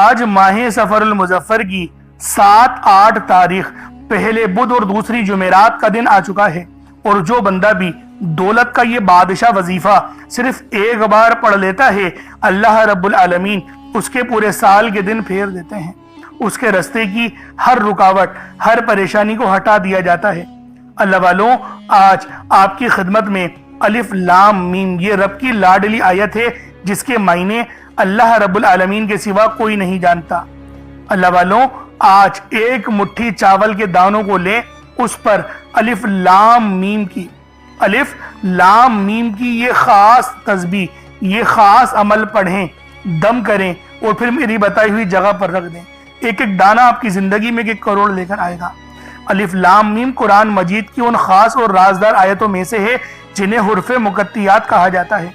آج ماہ سفر المظفر کی 7-8 تاریخ پہلے بدھ اور دوسری جمعرات کا دن آ چکا ہے، اور جو بندہ بھی دولت کا یہ بادشاہ وظیفہ صرف ایک بار پڑھ لیتا ہے، اللہ رب العالمین اس کے پورے سال کے دن پھیر دیتے ہیں، اس کے رستے کی ہر رکاوٹ، ہر پریشانی کو ہٹا دیا جاتا ہے۔ اللہ والوں، آج آپ کی خدمت میں الف لام میم یہ رب کی لاڈلی آیت ہے جس کے معنی اللہ رب العالمین کے سوا کوئی نہیں جانتا۔ اللہ والوں، آج ایک مٹھی چاول کے دانوں کو لیں، اس پر الف لام میم کی یہ خاص تسبیح، یہ خاص عمل پڑھیں، دم کریں اور پھر میری بتائی ہوئی جگہ پر رکھ دیں۔ ایک ایک دانہ آپ کی زندگی میں 1 کروڑ لے کر آئے گا۔ الف لام میم قرآن مجید کی ان خاص اور رازدار آیتوں میں سے ہے جنہیں حروف مقطعات کہا جاتا ہے۔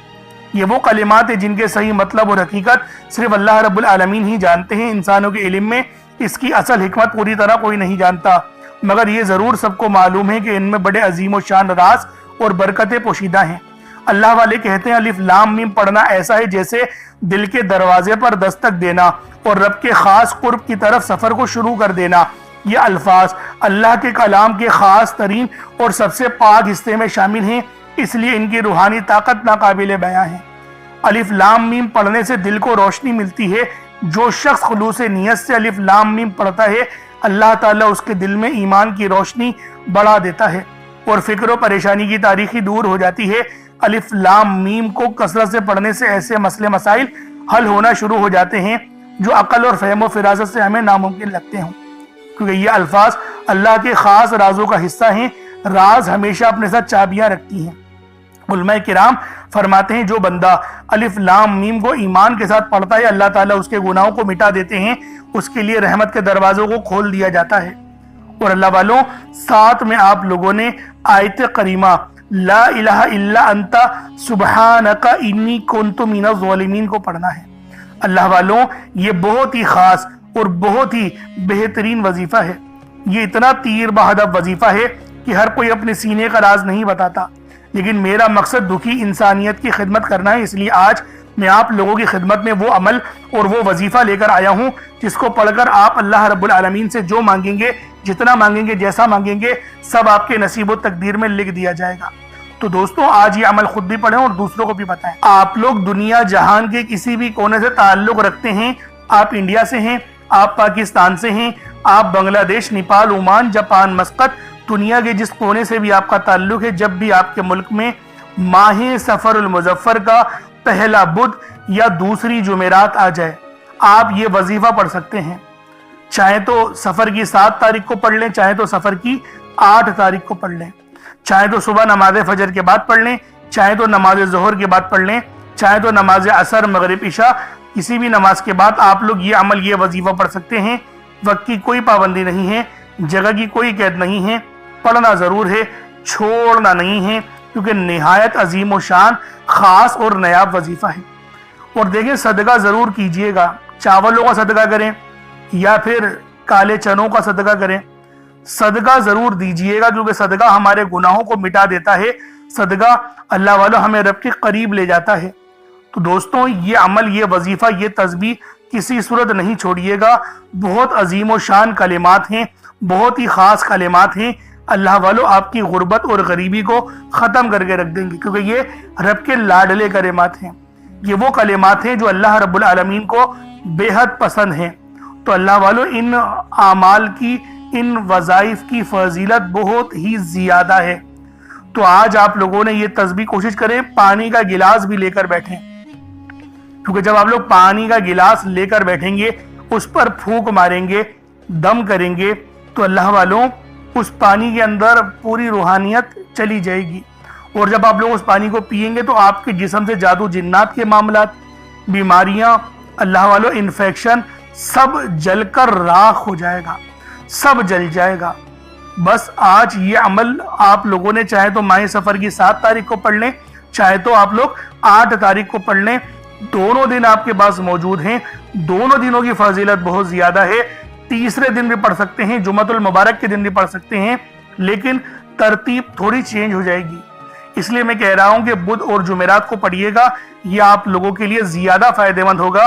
یہ وہ کلمات ہیں جن کے صحیح مطلب اور حقیقت صرف اللہ رب العالمین ہی جانتے ہیں۔ انسانوں کے علم میں اس کی اصل حکمت پوری طرح کوئی نہیں جانتا، مگر یہ ضرور سب کو معلوم ہے کہ ان میں بڑے عظیم و شان راز اور برکتیں پوشیدہ ہیں۔ اللہ والے کہتے ہیں الف لام میم پڑھنا ایسا ہے جیسے دل کے دروازے پر دستک دینا اور رب کے خاص قرب کی طرف سفر کو شروع کر دینا۔ یہ الفاظ اللہ کے کلام کے خاص ترین اور سب سے پاک حصے میں شامل ہیں، اس لیے ان کی روحانی طاقت ناقابل بیاں ہے۔ الف لام میم پڑھنے سے دل کو روشنی ملتی ہے۔ جو شخص خلوص نیت سے الف لام میم پڑھتا ہے، اللہ تعالیٰ اس کے دل میں ایمان کی روشنی بڑھا دیتا ہے اور فکر و پریشانی کی تاریکی دور ہو جاتی ہے۔ الف لام میم کو کثرت سے پڑھنے سے ایسے مسئلے مسائل حل ہونا شروع ہو جاتے ہیں جو عقل اور فہم و فراست سے ہمیں ناممکن لگتے ہوں، کیونکہ یہ الفاظ اللہ کے خاص رازوں کا حصہ ہیں۔ راز ہمیشہ اپنے ساتھ چابیاں رکھتی ہیں۔ علماء کرام فرماتے ہیں جو بندہ الف لام میم کو ایمان کے ساتھ پڑھتا ہے، اللہ تعالیٰ اس کے گناہوں کو مٹا دیتے ہیں، اس کے لیے رحمت کے دروازوں کو کھول دیا جاتا ہے۔ اور اللہ والوں، ساتھ میں آپ لوگوں نے آیت کریمہ لا الہ الا انت سبحانک انی کنت من الظالمین کو پڑھنا ہے۔ اللہ والوں، یہ بہت ہی خاص اور بہت ہی بہترین وظیفہ ہے۔ یہ اتنا تیر بہدف وظیفہ ہے کہ ہر کوئی اپنے سینے کا راز نہیں بتاتا، لیکن میرا مقصد دکھی انسانیت کی خدمت کرنا ہے، اس لیے آج میں آپ لوگوں کی خدمت میں وہ عمل اور وہ وظیفہ لے کر آیا ہوں جس کو پڑھ کر آپ اللہ رب العالمین سے جو مانگیں گے، جتنا مانگیں گے، جیسا مانگیں گے، سب آپ کے نصیب و تقدیر میں لکھ دیا جائے گا۔ تو دوستوں، آج یہ عمل خود بھی پڑھیں اور دوسروں کو بھی بتائیں۔ آپ لوگ دنیا جہان کے کسی بھی کونے سے تعلق رکھتے ہیں، آپ انڈیا سے ہیں، آپ پاکستان سے ہیں، آپ بنگلہ دیش، نیپال، عمان، جاپان، مسقط، دنیا کے جس کونے سے بھی آپ کا تعلق ہے، جب بھی آپ کے ملک میں ماہ سفر المظفر کا پہلا بدھ یا دوسری جمعرات آ جائے، آپ یہ وظیفہ پڑھ سکتے ہیں۔ چاہے تو سفر کی 7 تاریخ کو پڑھ لیں، چاہے تو سفر کی 8 تاریخ کو پڑھ لیں، چاہے تو صبح نماز فجر کے بعد پڑھ لیں، چاہے تو نماز ظہر کے بعد پڑھ لیں، چاہے تو نماز عصر، مغرب، عشاء، کسی بھی نماز کے بعد آپ لوگ یہ عمل، یہ وظیفہ پڑھ سکتے ہیں۔ وقت کی کوئی پابندی نہیں ہے، جگہ کی کوئی قید نہیں ہے، پڑھنا ضرور ہے، چھوڑنا نہیں ہے، کیونکہ نہایت عظیم و شان، خاص اور نیاب وظیفہ ہے۔ اور دیکھیں، صدقہ ضرور کیجئے گا، چاولوں کا صدقہ کریں یا پھر کالے چنوں کا صدقہ کریں، صدقہ ضرور دیجئے گا، کیونکہ صدقہ ہمارے گناہوں کو مٹا دیتا ہے، صدقہ اللہ والوں ہمیں رب کے قریب لے جاتا ہے۔ تو دوستوں، یہ عمل، یہ وظیفہ، یہ تسبیح کسی صورت نہیں چھوڑیے گا۔ بہت عظیم و شان کلمات ہیں، بہت ہی خاص کلمات ہیں۔ اللہ والوں، آپ کی غربت اور غریبی کو ختم کر کے رکھ دیں گے، کیونکہ یہ رب کے لاڈلے کلمات ہیں۔ یہ وہ کلمات ہیں جو اللہ رب العالمین کو بے حد پسند ہیں۔ تو اللہ والوں، ان اعمال کی، ان وظائف کی فضیلت بہت ہی زیادہ ہے۔ تو آج آپ لوگوں نے یہ تسبیح کوشش کریں، پانی کا گلاس بھی لے کر بیٹھیں، کیونکہ جب آپ لوگ پانی کا گلاس لے کر بیٹھیں گے، اس پر پھونک ماریں گے، دم کریں گے، تو اللہ والوں، اس پانی کے اندر پوری روحانیت چلی جائے گی، اور جب آپ لوگ اس پانی کو پئیں گے تو آپ کے جسم سے جادو جنات کے معاملات، بیماریاں، اللہ والوں، انفیکشن، سب جل کر راکھ ہو جائے گا، سب جل جائے گا۔ بس آج یہ عمل آپ لوگوں نے چاہے تو ماہ سفر کی 7 تاریخ کو پڑھ لیں، چاہے تو آپ لوگ 8 تاریخ کو پڑھ لیں، دونوں دن آپ کے پاس موجود ہیں، دونوں دنوں کی فضیلت بہت زیادہ ہے۔ تیسرے دن بھی پڑھ سکتے ہیں، جمعۃ المبارک کے دن بھی پڑھ سکتے ہیں، لیکن ترتیب تھوڑی چینج ہو جائے گی۔ اس لیے میں کہہ رہا ہوں کہ بدھ اور جمعرات کو پڑھیے گا، یہ آپ لوگوں کے لیے زیادہ فائدہ مند ہوگا۔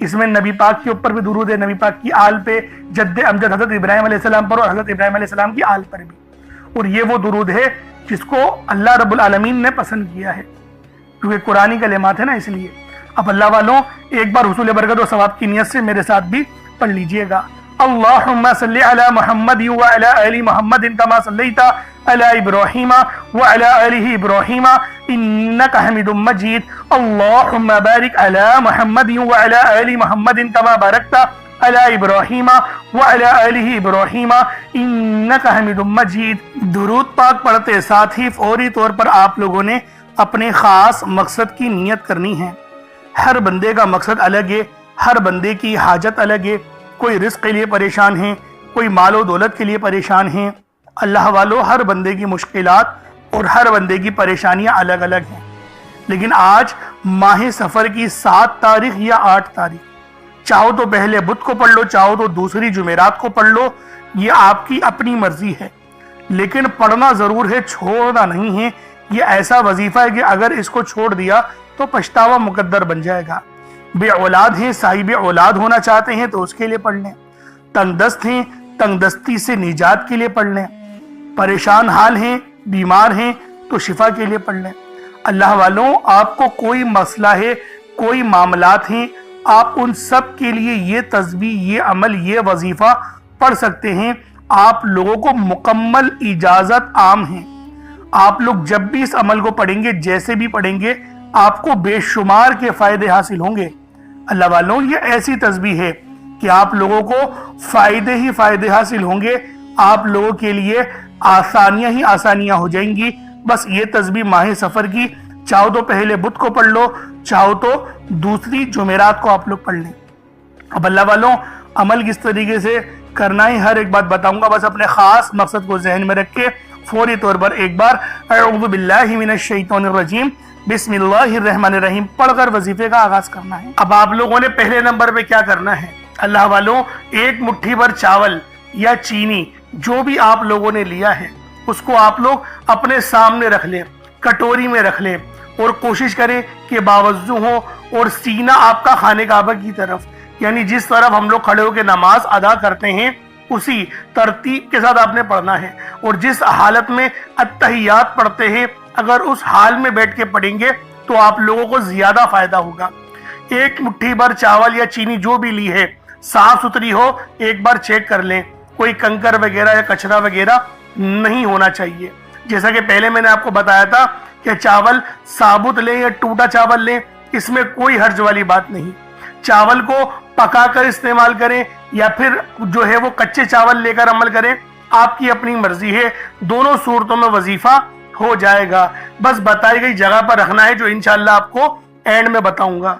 اس میں نبی پاک کے اوپر بھی درود ہے، نبی پاک کی آل پہ، جد امجد حضرت ابراہیم علیہ السلام پر اور حضرت ابراہیم علیہ السلام کی آل پر بھی. اور یہ وہ درود ہے جس کو اللہ رب العالمین نے پسند کیا ہے، کیونکہ قرآنی کلمات ہے نا، اس لیے. اب اللہ والوں ایک بار حصول برکت و ثواب کی نیت سے میرے ساتھ بھی پڑھ لیجئے گا. اللہم صلی علی محمد وعلی آل محمد کما صلیت علی ابراہیم وعلی آل ابراہیم انک حمید مجید. اللہم بارک علی محمد وعلی آل محمد کما بارکت علی ابراہیم وعلی آل ابراہیم انک حمید مجید. درود پاک پڑھتے ساتھ ہی فوری طور پر آپ لوگوں نے اپنے خاص مقصد کی نیت کرنی ہے. ہر بندے کا مقصد الگ ہے، ہر بندے کی حاجت الگ ہے. کوئی رزق کے لیے پریشان ہیں، کوئی مال و دولت کے لیے پریشان ہیں. اللہ والو ہر بندے کی مشکلات اور ہر بندے کی پریشانیاں الگ الگ ہیں. لیکن آج ماہ سفر کی 7 تاریخ یا 8 تاریخ، چاہو تو پہلے بدھ کو پڑھ لو، چاہو تو دوسری جمعرات کو پڑھ لو، یہ آپ کی اپنی مرضی ہے. لیکن پڑھنا ضرور ہے، چھوڑنا نہیں ہے. یہ ایسا وظیفہ ہے کہ اگر اس کو چھوڑ دیا تو پچھتاوا مقدر بن جائے گا. بے اولاد ہیں، صاحب اولاد ہونا چاہتے ہیں تو اس کے لیے پڑھ لیں. تنگ دست ہیں، تنگ دستی سے نجات کے لیے پڑھ لیں. پریشان حال ہیں، بیمار ہیں تو شفا کے لیے پڑھ لیں. اللہ والوں آپ کو کوئی مسئلہ ہے، کوئی معاملات ہیں، آپ ان سب کے لیے یہ تسبیح، یہ عمل، یہ وظیفہ پڑھ سکتے ہیں. آپ لوگوں کو مکمل اجازت عام ہے. آپ لوگ جب بھی اس عمل کو پڑھیں گے، جیسے بھی پڑھیں گے، آپ کو بے شمار کے فائدے حاصل ہوں گے. اللہ والوں یہ ایسی تسبیح ہے کہ آپ لوگوں کو فائدے ہی فائدے حاصل ہوں گے. آپ لوگوں کے لیے آسانیاں ہی آسانیاں ہو جائیں گی. بس یہ تسبیح ماہ سفر کی، چاہو تو پہلے بدھ کو پڑھ لو، چاہو تو دوسری جمعرات کو آپ لوگ پڑھ لیں. اب اللہ والوں عمل کس طریقے سے کرنا ہے ہر ایک بات بتاؤں گا. بس اپنے خاص مقصد کو ذہن میں رکھ کے فوری طور پر ایک بار اعوذ باللہ من الشیطان الرجیم بسم اللہ الرحمن الرحیم پڑھ کر وظیفے کا آغاز کرنا ہے. اب آپ لوگوں نے پہلے نمبر پہ کیا کرنا ہے؟ اللہ والوں ایک مٹھی بھر چاول یا چینی جو بھی آپ لوگوں نے لیا ہے اس کو آپ لوگ اپنے سامنے رکھ لیں، کٹوری میں رکھ لیں، اور کوشش کریں کہ باوضو ہو اور سینہ آپ کا خانہ کعبہ کی طرف، یعنی جس طرف ہم لوگ کھڑے ہو کے نماز ادا کرتے ہیں اسی ترتیب کے ساتھ آپ نے پڑھنا ہے. اور جس حالت میں اتحیات پڑھتے ہیں اگر اس حال میں بیٹھ کے پڑھیں گے تو آپ لوگوں کو زیادہ فائدہ ہوگا. ایک مٹھی بھر چاول یا چینی جو بھی لی ہے صاف ستھری ہو، ایک بار چیک کر لیں، کوئی کنکر وغیرہ یا کچرا وغیرہ نہیں ہونا چاہیے. جیسا کہ پہلے میں نے آپ کو بتایا تھا کہ چاول ثابت لیں یا ٹوٹا چاول لیں، اس میں کوئی حرج والی بات نہیں. چاول کو پکا کر استعمال کریں یا پھر جو ہے وہ کچے چاول لے کر عمل کریں، آپ کی اپنی مرضی ہے. دونوں صورتوں میں وظیفہ ہو جائے گا. بس بتائی گئی جگہ پر رکھنا ہے جو انشاءاللہ آپ کو اینڈ میں بتاؤں گا.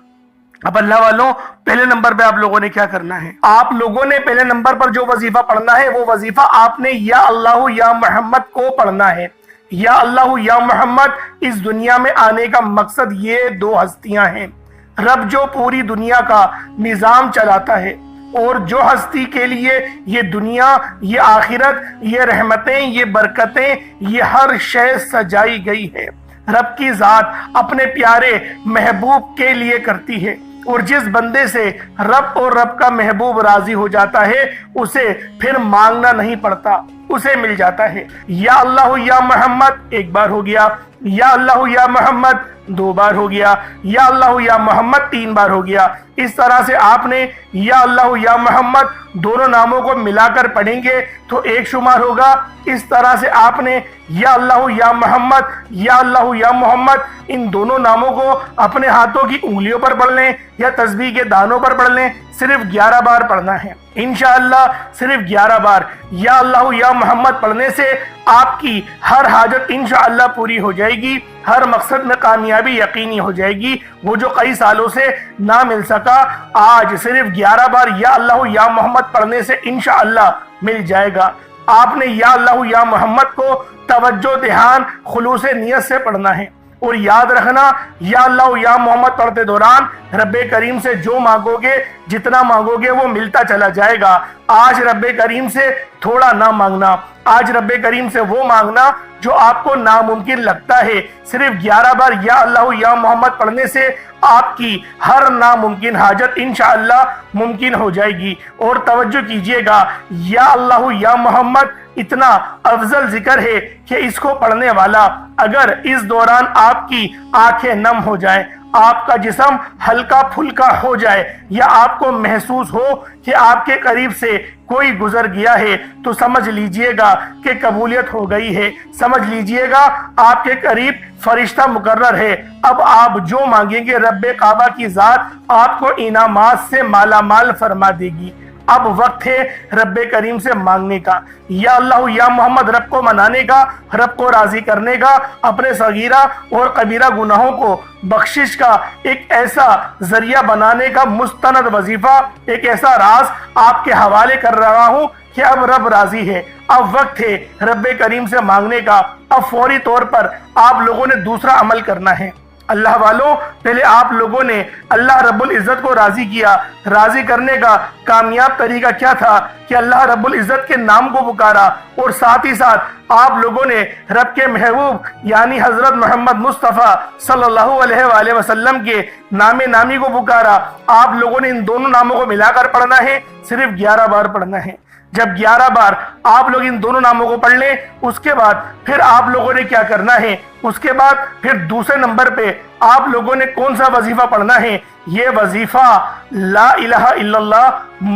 اب اللہ والوں پہلے نمبر پہ آپ لوگوں نے کیا کرنا ہے؟ آپ لوگوں نے پہلے نمبر پر جو وظیفہ پڑھنا ہے وہ وظیفہ آپ نے یا اللہ یا محمد کو پڑھنا ہے. یا اللہ یا محمد اس دنیا میں آنے کا مقصد یہ 2 ہستیاں ہیں. رب جو پوری دنیا کا نظام چلاتا ہے اور جو ہستی کے لیے یہ دنیا، یہ آخرت، یہ رحمتیں، یہ برکتیں، یہ ہر شے سجائی گئی ہے، رب کی ذات اپنے پیارے محبوب کے لیے کرتی ہے. اور جس بندے سے رب اور رب کا محبوب راضی ہو جاتا ہے اسے پھر مانگنا نہیں پڑتا، اسے مل جاتا ہے. یا اللہ یا محمد ایک بار ہو گیا، یا اللہ یا محمد 2 بار ہو گیا، یا اللہ یا محمد 3 بار ہو گیا. اس طرح سے آپ نے یا اللہ یا محمد دونوں ناموں کو ملا کر پڑھیں گے تو 1 شمار ہوگا. اس طرح سے آپ نے یا اللہ یا محمد، یا اللہ یا محمد ان دونوں ناموں کو اپنے ہاتھوں کی انگلیوں پر پڑھ لیں یا تسبیح کے دانوں پر پڑھ لیں. صرف 11 بار پڑھنا ہے انشاءاللہ. صرف 11 بار یا اللہ یا محمد پڑھنے سے آپ کی ہر حاجت انشاءاللہ پوری ہو جائے گی، ہر مقصد میں کامیابی یقینی ہو جائے گی. وہ جو کئی سالوں سے نہ مل سکا آج صرف 11 بار یا اللہ یا محمد پڑھنے سے انشاءاللہ مل جائے گا. آپ نے یا اللہ یا محمد کو توجہ، دھیان، خلوص نیت سے پڑھنا ہے. اور یاد رکھنا یا اللہ یا محمد پڑھتے دوران رب کریم سے جو مانگو گے، جتنا مانگو گے وہ ملتا چلا جائے گا۔ آج رب کریم سے تھوڑا نہ مانگنا، آج رب کریم سے وہ مانگنا جو آپ کو ناممکن لگتا ہے۔ صرف 11 بار یا اللہ یا محمد پڑھنے سے آپ کی ہر ناممکن حاجت انشاءاللہ ممکن ہو جائے گی۔ اور توجہ کیجئے گا، یا اللہ یا محمد اتنا افضل ذکر ہے کہ اس کو پڑھنے والا اگر اس دوران آپ کی آنکھیں نم ہو جائیں، آپ کا جسم ہلکا پھلکا ہو جائے، یا آپ کو محسوس ہو کہ آپ کے قریب سے کوئی گزر گیا ہے، تو سمجھ لیجئے گا کہ قبولیت ہو گئی ہے، سمجھ لیجئے گا آپ کے قریب فرشتہ مقرر ہے۔ اب آپ جو مانگیں گے رب کعبہ کی ذات آپ کو انعامات سے مالا مال فرما دے گی۔ اب وقت ہے رب کریم سے مانگنے کا، یا اللہ یا محمد رب کو منانے کا، رب کو راضی کرنے کا، اپنے صغیرہ اور کبیرہ گناہوں کو بخشش کا ایک ایسا ذریعہ بنانے کا مستند وظیفہ، ایک ایسا راز آپ کے حوالے کر رہا ہوں کہ اب رب راضی ہے۔ اب وقت ہے رب کریم سے مانگنے کا۔ اب فوری طور پر آپ لوگوں نے دوسرا عمل کرنا ہے۔ اللہ والوں، پہلے آپ لوگوں نے اللہ رب العزت کو راضی کیا۔ راضی کرنے کا کامیاب طریقہ کیا تھا کہ اللہ رب العزت کے نام کو پکارا، اور ساتھ ہی ساتھ آپ لوگوں نے رب کے محبوب یعنی حضرت محمد مصطفیٰ صلی اللہ علیہ وآلہ وسلم کے نام نامی کو پکارا۔ آپ لوگوں نے ان دونوں ناموں کو ملا کر پڑھنا ہے، صرف 11 بار پڑھنا ہے۔ جب 11 بار آپ لوگ ان دونوں ناموں کو پڑھ لیں، اس کے بعد پھر آپ لوگوں نے کیا کرنا ہے، اس کے بعد پھر دوسرے نمبر پہ آپ لوگوں نے کون سا وظیفہ پڑھنا ہے؟ یہ وظیفہ لا الہ الا اللہ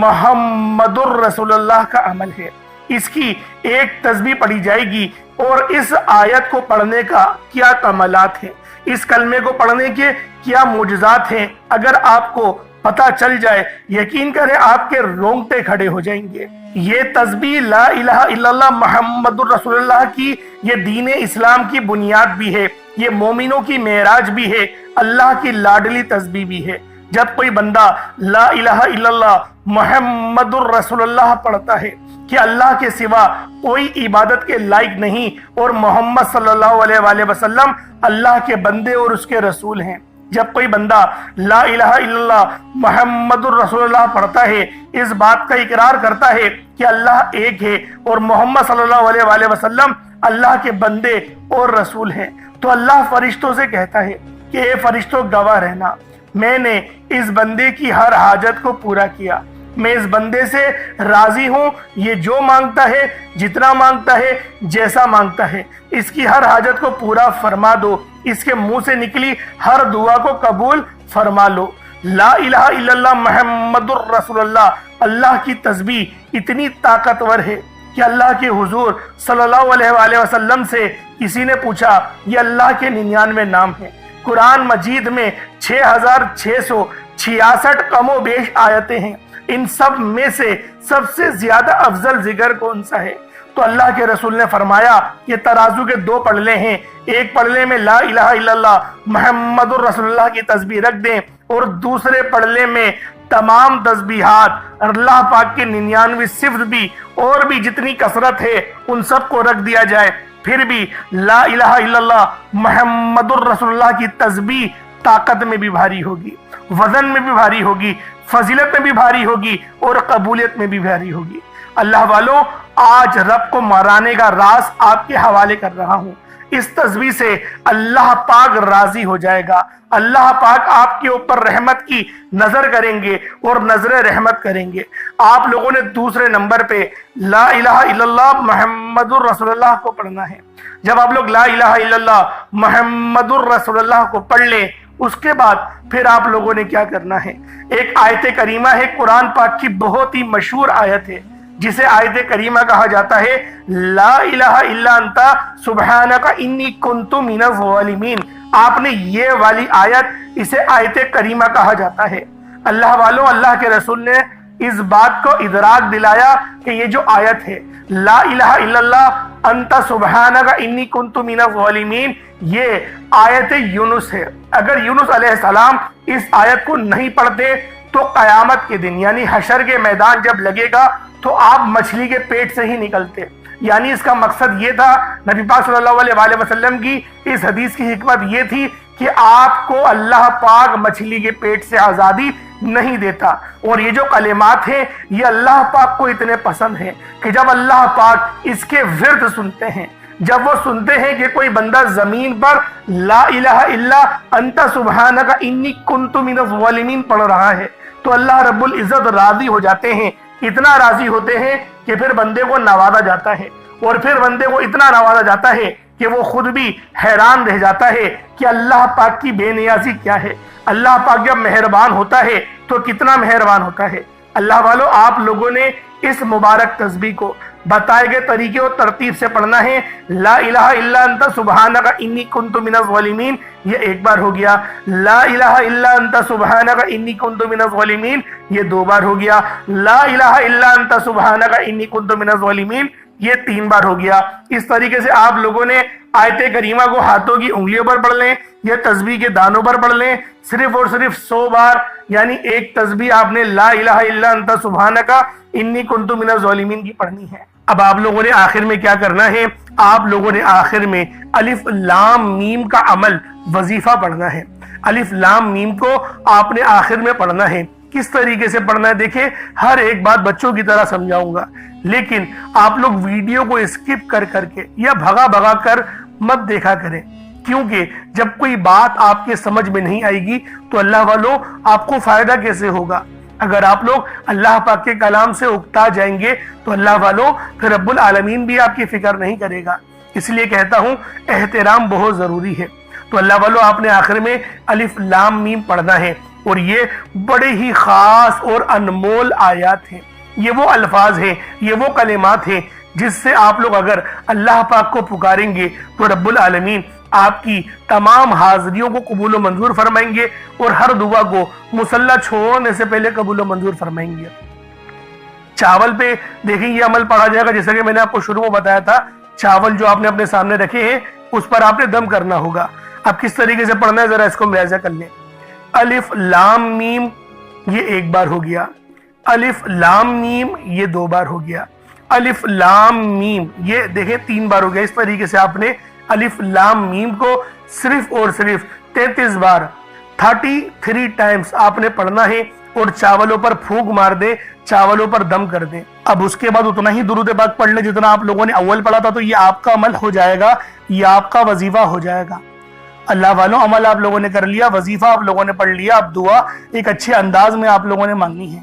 محمد الرسول اللہ کا عمل ہے۔ اس کی ایک تسبیح پڑھی جائے گی، اور اس آیت کو پڑھنے کا کیا کمالات ہیں، اس کلمے کو پڑھنے کے کیا معجزات ہیں، اگر آپ کو پتہ چل جائے، یقین کریں آپ کے رونگٹے کھڑے ہو جائیں گے۔ یہ تسبیح لا الہ الا اللہ محمد الرسول اللہ کی یہ دین اسلام کی بنیاد بھی ہے، یہ مومنوں کی معراج بھی ہے، اللہ کی لاڈلی تسبیح بھی ہے۔ جب کوئی بندہ لا الہ الا اللہ محمد الرسول اللہ پڑھتا ہے کہ اللہ کے سوا کوئی عبادت کے لائق نہیں، اور محمد صلی اللہ علیہ وآلہ وسلم اللہ کے بندے اور اس کے رسول ہیں، جب کوئی بندہ لا الہ الا اللہ محمد الرسول اللہ پڑھتا ہے، اس بات کا اقرار کرتا ہے کہ اللہ ایک ہے اور محمد صلی اللہ علیہ وآلہ وسلم اللہ کے بندے اور رسول ہیں، تو اللہ فرشتوں سے کہتا ہے کہ اے فرشتوں گواہ رہنا، میں نے اس بندے کی ہر حاجت کو پورا کیا، میں اس بندے سے راضی ہوں، یہ جو مانگتا ہے، جتنا مانگتا ہے، جیسا مانگتا ہے، اس کی ہر حاجت کو پورا فرما دو، اس کے منہ سے نکلی ہر دعا کو قبول فرما لو۔ لا الہ الا اللہ محمد الرسول اللہ، اللہ کی تسبیح اتنی طاقتور ہے کہ اللہ کے حضور صلی اللہ علیہ وآلہ وسلم سے کسی نے پوچھا، یہ اللہ کے 99 نام ہیں، قرآن مجید میں 6666 کم و بیش آیتیں ہیں، ان سب میں سے سب سے زیادہ افضل ذکر کون سا ہے؟ تو اللہ کے رسول نے فرمایا یہ ترازو کے 2 پلڑے ہیں، ایک پلڑے میں لا الہ الا اللہ محمد الرسول اللہ کی تسبیح رکھ دیں، اور دوسرے پلڑے میں تمام تسبیحات اللہ پاک کے 99 صفت بھی اور بھی جتنی کثرت ہے ان سب کو رکھ دیا جائے، پھر بھی لا الہ الا اللہ محمد الرسول اللہ کی تسبیح طاقت میں بھی بھاری ہوگی، وزن میں بھی بھاری ہوگی، فضیلت میں بھی بھاری ہوگی، اور قبولیت میں بھی بھاری ہوگی۔ اللہ والوں، آج رب کو مرانے کا راز آپ کے حوالے کر رہا ہوں۔ اس تسبیح سے اللہ پاک راضی ہو جائے گا، اللہ پاک آپ کے اوپر رحمت کی نظر کریں گے اور نظر رحمت کریں گے۔ آپ لوگوں نے دوسرے نمبر پہ لا الہ الا اللہ محمد الرسول اللہ کو پڑھنا ہے۔ جب آپ لوگ لا الہ الا اللہ محمد الرسول اللہ کو پڑھ لیں، اس کے بعد پھر آپ لوگوں نے کیا کرنا ہے؟ ایک آیت کریمہ ہے، قرآن پاک کی بہت ہی مشہور آیت ہے، جسے آیت کریمہ کہا جاتا ہے، لا الہ الا انت سبحانک انی کنت من الظالمین۔ آپ نے یہ والی آیت، اسے آیت کریمہ کہا جاتا ہے۔ اللہ والوں، اللہ کے رسول نے اس بات کو ادراک دلایا کہ یہ جو آیت ہے لا الہ الا اللہ انت سبحانک انی کنت من الظالمین، یہ آیت یونس ہے۔ اگر یونس علیہ السلام اس آیت کو نہیں پڑھتے تو قیامت کے دن یعنی حشر کے میدان جب لگے گا تو آپ مچھلی کے پیٹ سے ہی نکلتے، یعنی اس کا مقصد یہ تھا، نبی پاک صلی اللہ علیہ وآلہ وسلم کی اس حدیث کی حکمت یہ تھی کہ آپ کو اللہ پاک مچھلی کے پیٹ سے آزادی نہیں دیتا، اور یہ جو کلمات ہیں یہ اللہ پاک کو اتنے پسند ہیں کہ جب اللہ پاک اس کے ورد سنتے ہیں، جب وہ سنتے ہیں کہ کوئی بندہ زمین پر لا الہ الا انت سبحانک انی کنت من الظالمین پڑھ رہا ہے، تو اللہ رب العزت راضی ہو جاتے ہیں، اتنا راضی ہوتے ہیں کہ پھر بندے کو نوازا جاتا ہے، اور پھر بندے کو اتنا نوازا جاتا ہے کہ وہ خود بھی حیران رہ جاتا ہے کہ اللہ پاک کی بے نیازی کیا ہے۔ اللہ پاک جب مہربان ہوتا ہے تو کتنا مہربان ہوتا ہے۔ اللہ والو، آپ لوگوں نے اس مبارک تسبیح کو بتائے گئے طریقے اور ترتیب سے پڑھنا ہے۔ لا الہ الا انت سبحانک انی کنت من الظالمین یہ ایک بار ہو گیا، لا الہ الا انت سبحانک انی کنت من الظالمین یہ 2 بار ہو گیا، لا الہ الا انت سبحانک انی کنت من الظالمین یہ 3 بار ہو گیا۔ اس طریقے سے آپ لوگوں نے آیت کریمہ کو ہاتھوں کی انگلیوں پر پڑھ لیں یا تسبیح کے دانوں پر پڑھ لیں، صرف اور صرف 100 بار، یعنی ایک تسبیح آپ نے لا الہ الا انت سبحانک انی کنت من الظالمین کی پڑھنی ہے۔ اب آپ لوگوں نے آخر میں کیا کرنا ہے؟ آپ لوگوں نے آخر میں الف لام میم کا عمل وظیفہ پڑھنا ہے۔ الف لام میم کو آپ نے آخر میں پڑھنا ہے۔ کس طریقے سے پڑھنا ہے؟ دیکھیں، ہر ایک بات بچوں کی طرح سمجھاؤں گا، لیکن آپ لوگ ویڈیو کو اسکپ کر کے یا بھگا کر مت دیکھا کریں، کیونکہ جب کوئی بات آپ کے سمجھ میں نہیں آئے گی تو اللہ والوں آپ کو فائدہ کیسے ہوگا؟ اگر آپ لوگ اللہ پاک کے کلام سے اکتا جائیں گے تو اللہ والوں پھر رب العالمین بھی آپ کی فکر نہیں کرے گا۔ اس لیے کہتا ہوں احترام بہت ضروری ہے۔ تو اللہ والوں آپ نے آخر میں الف لام میم پڑھنا ہے، اور یہ بڑے ہی خاص اور انمول آیات ہیں، یہ وہ الفاظ ہیں، یہ وہ کلمات ہیں جس سے آپ لوگ اگر اللہ پاک کو پکاریں گے تو رب العالمین آپ کی تمام حاضریوں کو قبول و منظور فرمائیں گے، اور ہر دعا کو مصلی چھوڑنے سے پہلے قبول و منظور فرمائیں گے۔ چاول پہ دیکھیں یہ عمل پڑھا جائے گا، جیسا کہ میں نے آپ کو شروع میں بتایا تھا، چاول جو آپ نے اپنے سامنے رکھے ہیں اس پر آپ نے دم کرنا ہوگا۔ اب کس طریقے سے پڑھنا ہے ذرا اس کو ملاحظہ کر لیں۔ الف لام میم یہ 1 بار ہو گیا، الف لام میم یہ 2 بار ہو گیا، الف لام میم یہ دیکھیں 3 بار ہو گیا۔ اس طریقے سے آپ نے الف لام میم کو صرف اور صرف 33 بار 33 ٹائمز آپ نے پڑھنا ہے، اور چاولوں پر پھونک مار دیں، چاولوں پر دم کر دیں۔ اب اس کے بعد اتنا ہی درود پاک پڑھ لیں جتنا آپ لوگوں نے اول پڑھا تھا، تو یہ آپ کا عمل ہو جائے گا، یہ آپ کا وظیفہ ہو جائے گا۔ اللہ والوں عمل آپ لوگوں نے کر لیا، وظیفہ آپ لوگوں نے پڑھ لیا، اب دعا ایک اچھے انداز میں آپ لوگوں نے مانگنی ہے۔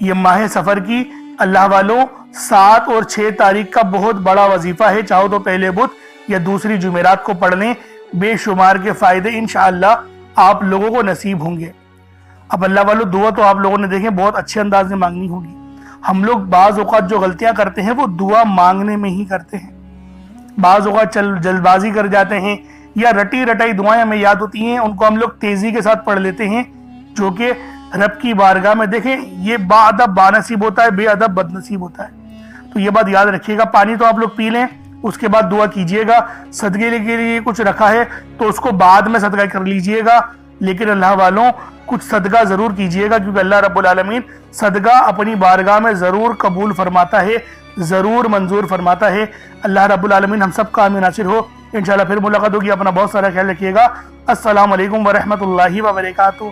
یہ ماہ سفر کی اللہ والوں 7 اور 6 تاریخ کا بہت بڑا وظیفہ ہے، چاہو تو پہلے بدھ یا دوسری جمعرات کو پڑھ لیں، بے شمار کے فائدے انشاءاللہ آپ لوگوں کو نصیب ہوں گے۔ اب اللہ والوں دعا تو آپ لوگوں نے دیکھیں بہت اچھے انداز میں مانگنی ہوگی۔ ہم لوگ بعض اوقات جو غلطیاں کرتے ہیں وہ دعا مانگنے میں ہی کرتے ہیں، بعض اوقات جلد بازی کر جاتے ہیں، یا رٹی رٹائی دعائیں ہمیں یاد ہوتی ہیں ان کو ہم لوگ تیزی کے ساتھ پڑھ لیتے ہیں، جو کہ رب کی بارگاہ میں دیکھیں یہ با ادب با نصیب ہوتا ہے، بے ادب بد نصیب ہوتا ہے۔ تو یہ بات یاد رکھیے گا۔ پانی تو آپ لوگ پی لیں، اس کے بعد دعا کیجئے گا۔ صدقے کے لیے کچھ رکھا ہے تو اس کو بعد میں صدقہ کر لیجئے گا، لیکن اللہ والوں کچھ صدقہ ضرور کیجئے گا، کیونکہ اللہ رب العالمین صدقہ اپنی بارگاہ میں ضرور قبول فرماتا ہے، ضرور منظور فرماتا ہے۔ اللہ رب العالمین ہم سب کا آمین ناصر ہو۔ انشاءاللہ پھر ملاقات ہوگی، اپنا بہت سارا خیال رکھیے گا۔ السلام علیکم ورحمۃ اللہ وبرکاتہ۔